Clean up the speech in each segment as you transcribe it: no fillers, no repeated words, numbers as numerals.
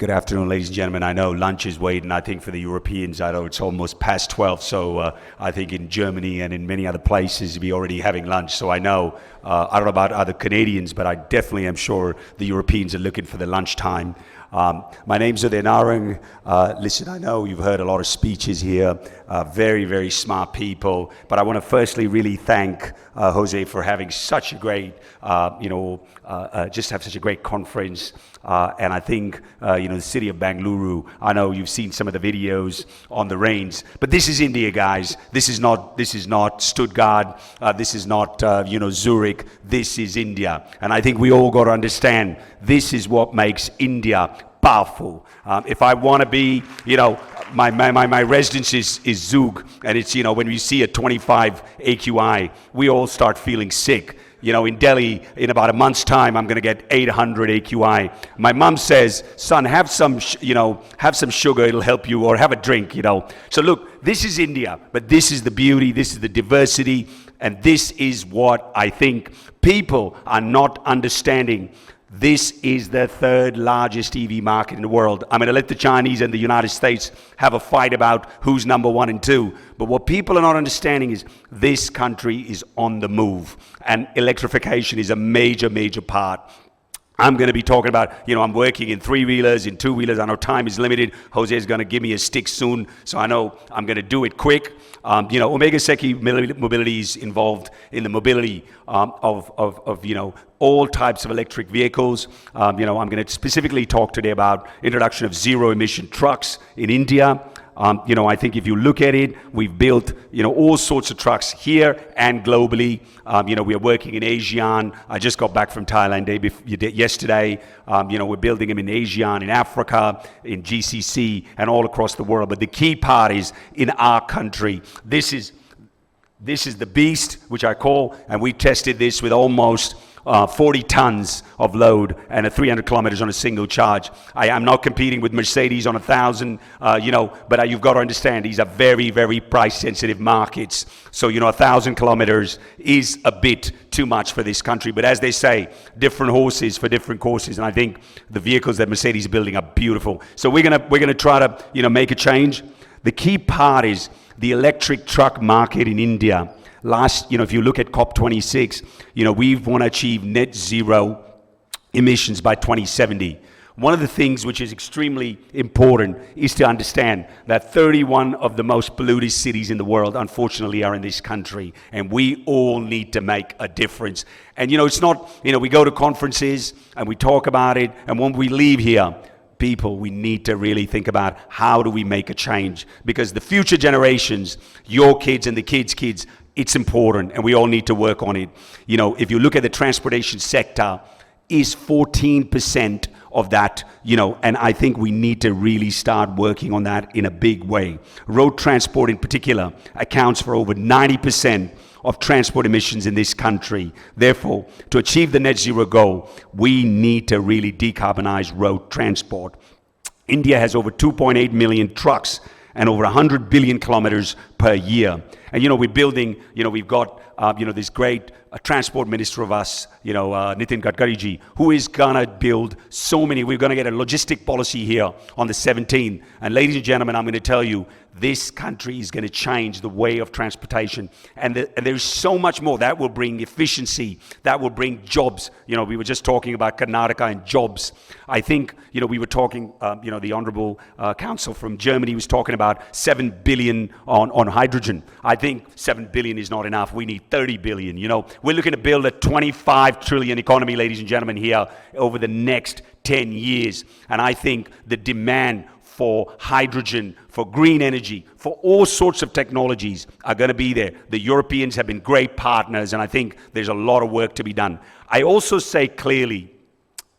Good afternoon, ladies and gentlemen. I know lunch is waiting. I think for the Europeans, I know it's almost past 12. So I think in Germany and in many other places, we're already having lunch. So I know, I don't know about other Canadians, but I definitely am sure the Europeans are looking for the lunchtime. My name's Uday Narang. Listen, I know you've heard a lot of speeches here, very, very smart people, but I want to firstly really thank Jose for having such a great, just have such a great conference. And I think, the city of Bengaluru, I know you've seen some of the videos on the rains, but this is India, guys. This is not Stuttgart. This is not, Zurich. This is India. And I think we all got to understand this is what makes India powerful. If I want to be, my residence is Zug, and it's, when we see a 25 AQI, we all start feeling sick. In Delhi, in about a month's time, I'm going to get 800 AQI. My mom says, son, have some sugar, it'll help you, or have a drink, So look, this is India, but this is the beauty, this is the diversity, and this is what I think people are not understanding. This is the third largest EV market in the world. I'm going to let the Chinese and the United States have a fight about who's number 1 and 2. But what people are not understanding is this country is on the move. And electrification is a major, major part. I'm going to be talking about, I'm working in 3-wheelers, in 2-wheelers. I know time is limited. Jose is going to give me a stick soon. So I know I'm going to do it quick. Omega Seiki Mobility is involved in the mobility of all types of electric vehicles. I'm going to specifically talk today about introduction of zero-emission trucks in India. I think if you look at it, we've built, all sorts of trucks here and globally. We are working in ASEAN. I just got back from Thailand yesterday. We're building them in ASEAN, in Africa, in GCC, and all across the world. But the key part is in our country. This is the beast, which I call, and we tested this with almost 40 tons of load and 300 kilometers on a single charge. I am not competing with Mercedes on 1,000, but you've got to understand these are very, very price sensitive markets. So, 1,000 kilometers is a bit too much for this country. But as they say, different horses for different courses. And I think the vehicles that Mercedes is building are beautiful. So we're gonna try to, make a change. The key part is the electric truck market in India. If you look at COP26, we want to achieve net zero emissions by 2070. One of the things which is extremely important is to understand that 31 of the most polluted cities in the world, unfortunately, are in this country. And we all need to make a difference. And, it's not, we go to conferences and we talk about it. And when we leave here, people, we need to really think about how do we make a change? Because the future generations, your kids and the kids, it's important, and we all need to work on it. If you look at the transportation sector, is 14% of that, and I think we need to really start working on that in a big way. Road transport in particular accounts for over 90% of transport emissions in this country. Therefore, to achieve the net zero goal, we need to really decarbonize road transport. India has over 2.8 million trucks and over 100 billion kilometers per year. And, we're building, we've got, this great transport minister of us, Nitin Gadkariji, who is going to build so many. We're going to get a logistic policy here on the 17th. And ladies and gentlemen, I'm going to tell you, this country is going to change the way of transportation. And there's so much more. That will bring efficiency. That will bring jobs. We were just talking about Karnataka and jobs. I think, we were talking, the Honorable Council from Germany was talking about 7 billion on hydrogen. I think 7 billion is not enough. We need 30 billion. We're looking to build a 25 trillion economy, ladies and gentlemen, here over the next 10 years. And I think the demand for hydrogen, for green energy, for all sorts of technologies are going to be there. The Europeans have been great partners, and I think there's a lot of work to be done. I also say clearly,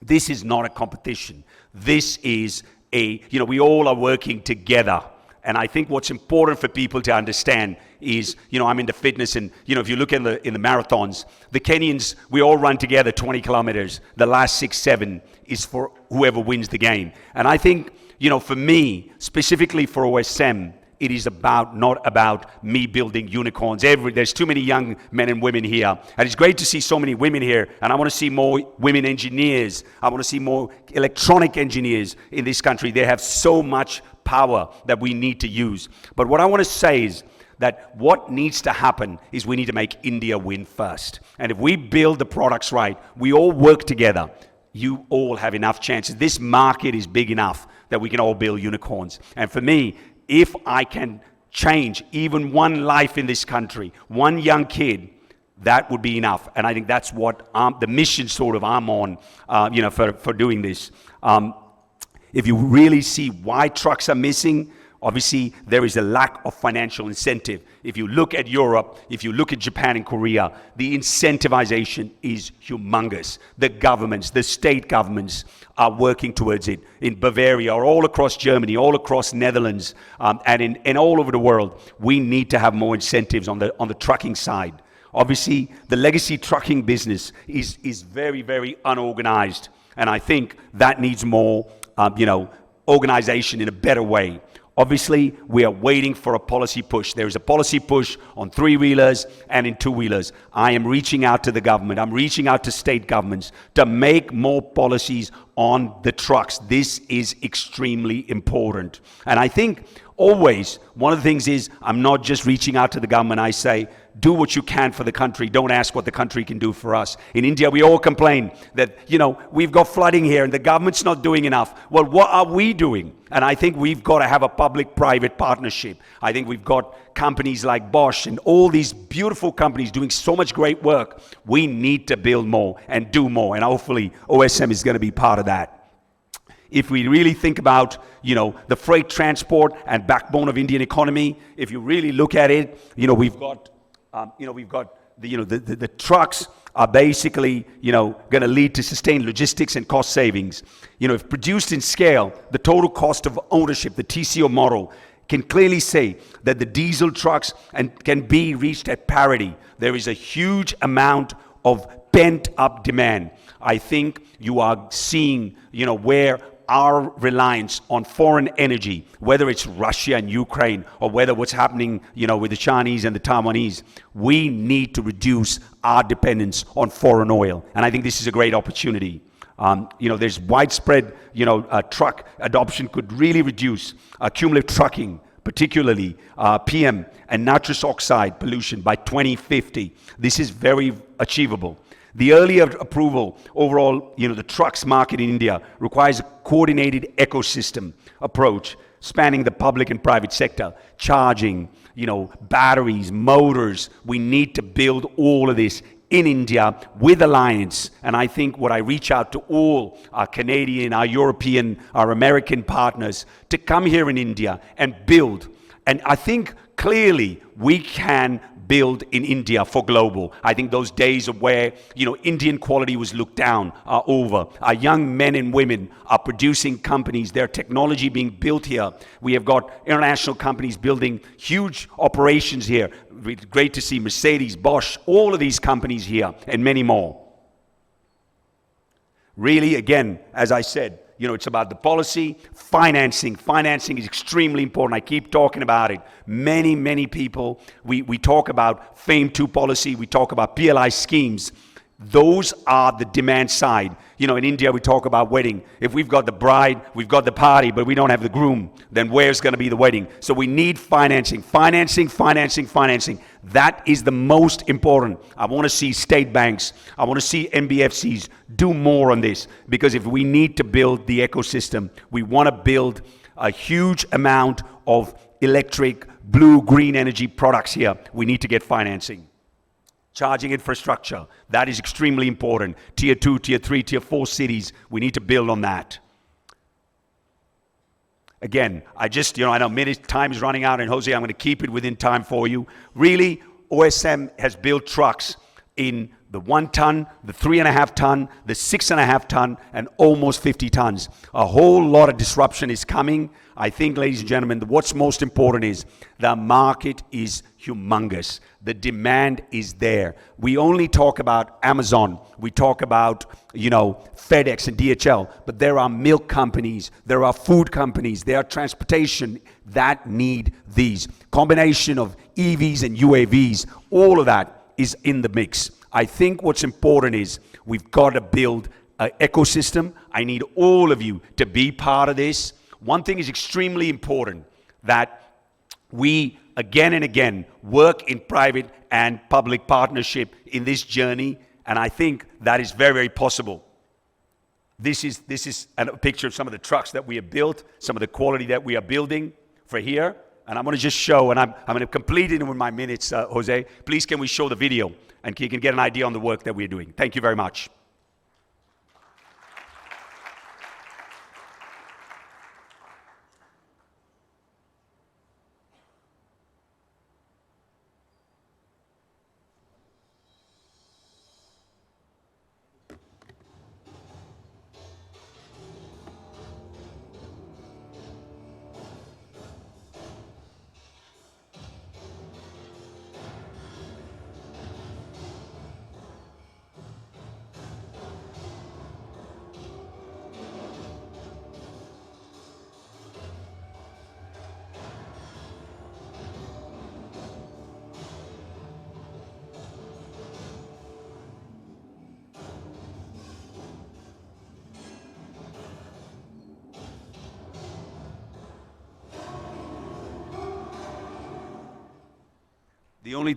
this is not a competition. This is we all are working together. And I think what's important for people to understand is, I'm into fitness, and, if you look in the marathons, the Kenyans, we all run together 20 kilometers. The last 6, 7 is for whoever wins the game. And I think, for me, specifically for OSM, it is not about me building unicorns. There's too many young men and women here, and it's great to see so many women here, and I want to see more women engineers. I want to see more electronic engineers in this country. They have so much power that we need to use. But what I want to say is that what needs to happen is we need to make India win first. And if we build the products right, we all work together, you all have enough chances. This market is big enough that we can all build unicorns. And for me, if I can change even one life in this country, one young kid, that would be enough. And I think that's what the mission sort of I'm on, for doing this. If you really see why trucks are missing, obviously, there is a lack of financial incentive. If you look at Europe, if you look at Japan and Korea, the incentivization is humongous. The governments, the state governments are working towards it. In Bavaria, or all across Germany, all across Netherlands, and in all over the world, we need to have more incentives on the trucking side. Obviously, the legacy trucking business is very, very unorganized. And I think that needs more, organization in a better way. Obviously, we are waiting for a policy push. There is a policy push on three-wheelers and in two-wheelers. I am reaching out to the government. I'm reaching out to state governments to make more policies on the trucks. This is extremely important. And I think always, one of the things is, I'm not just reaching out to the government. I say, do what you can for the country. Don't ask what the country can do for us. In India, we all complain that, we've got flooding here and the government's not doing enough. Well, what are we doing? And I think we've got to have a public-private partnership. I think we've got companies like Bosch and all these beautiful companies doing so much great work. We need to build more and do more. And hopefully, OSM is going to be part of that. If we really think about, the freight transport and backbone of Indian economy, if you really look at it, we've got the trucks are basically, going to lead to sustained logistics and cost savings. If produced in scale, the total cost of ownership, the TCO model, can clearly say that the diesel trucks can be reached at parity. There is a huge amount of pent-up demand. I think you are seeing, where our reliance on foreign energy, whether it's Russia and Ukraine, or whether what's happening, with the Chinese and the Taiwanese, we need to reduce our dependence on foreign oil. And I think this is a great opportunity. There's widespread, truck adoption could really reduce cumulative trucking, particularly PM and nitrous oxide pollution by 2050. This is very achievable. The earlier approval overall, the trucks market in India requires a coordinated ecosystem approach spanning the public and private sector, charging, batteries, motors. We need to build all of this in India with alliance. And I think what I reach out to all our Canadian, our European, our American partners to come here in India and build. And I think clearly we can build in India for global. I think those days of where, Indian quality was looked down are over. Our young men and women are producing companies, their technology being built here. We have got international companies building huge operations here. It's great to see Mercedes, Bosch, all of these companies here and many more. Really, again, as I said, it's about the policy, financing. Financing is extremely important. I keep talking about it. Many, many people, we talk about FAME 2 policy, we talk about PLI schemes. Those are the demand side. In India, we talk about wedding. If we've got the bride, we've got the party, but we don't have the groom, then where's going to be the wedding? So we need financing. Financing. That is the most important. I want to see state banks, I want to see NBFCs do more on this, because if we need to build the ecosystem, we want to build a huge amount of electric, blue, green energy products here. We need to get financing. Charging infrastructure, that is extremely important. Tier 2, Tier 3, Tier 4 cities, we need to build on that. Again, I know time is running out, and Jose, I'm going to keep it within time for you. Really, OSM has built trucks in the 1 ton, the 3.5 ton, the 6.5 ton, and almost 50 tons. A whole lot of disruption is coming. I think, ladies and gentlemen, what's most important is the market is humongous. The demand is there. We only talk about Amazon. We talk about, FedEx and DHL, but there are milk companies, there are food companies, there are transportation that need these. Combination of EVs and UAVs, all of that is in the mix. I think what's important is we've got to build an ecosystem. I need all of you to be part of this. One thing is extremely important, that we again and again work in private and public partnership in this journey, and I think that is very, very possible. This is a picture of some of the trucks that we have built, some of the quality that we are building for here, and I'm going to just show, and I'm going to complete it in my minutes, Jose. Please, can we show the video, and you can get an idea on the work that we're doing. Thank you very much.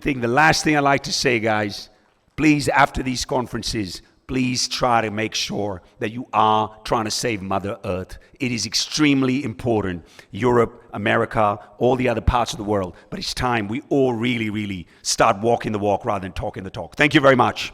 The last thing I like to say, guys, please, after these conferences, please try to make sure that you are trying to save Mother Earth. It is extremely important. Europe, America, all the other parts of the world. But it's time we all really, really start walking the walk rather than talking the talk. Thank you very much.